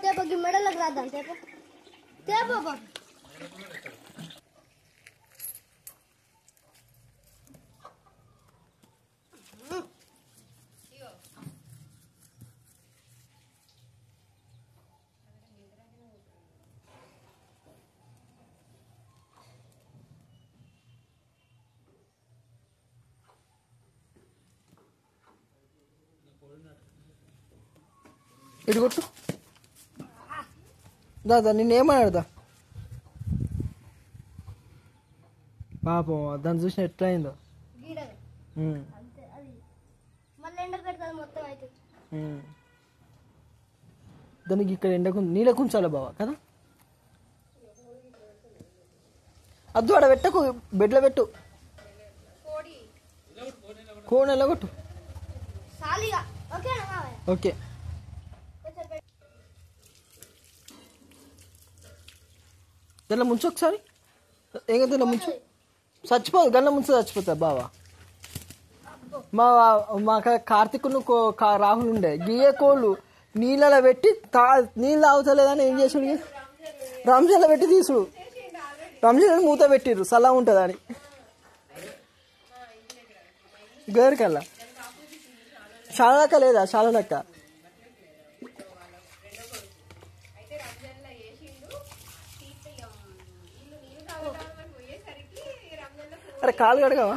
తేపకి మెడలకు రాద్దాం తేప తేప ఇటు కొట్టు దాదా నిన్నేమన్నాడుదా పాపం దాన్ని చూసిన ఎట్లా అయిందో దానికి ఇక్కడ ఎండకు నీళ్ళకు ఉంచాలి బావా కదా అద్దు ఆడ పెట్టకు బెడ్లో పెట్టు కోన్ ఎలా కొట్టు ఓకే దానిలో ముంచు ఒకసారి ఏం దానిలో ముంచు చచ్చిపోదు గల్ల ముంచు చచ్చిపోతా బావా మా కార్తీక్ రాహుల్ ఉండే గియ్యే కోళ్ళు నీళ్ళలో పెట్టి నీళ్ళు తాగుతలేదని ఏం చేసుడు రంజాన్లో పెట్టి తీసుడు రంజాన్ మూత పెట్టిర్రు సలా ఉంటుందని గేరికల్లా చాలా లెక్క లేదా చాలా లెక్క అరే కాలు కడగవా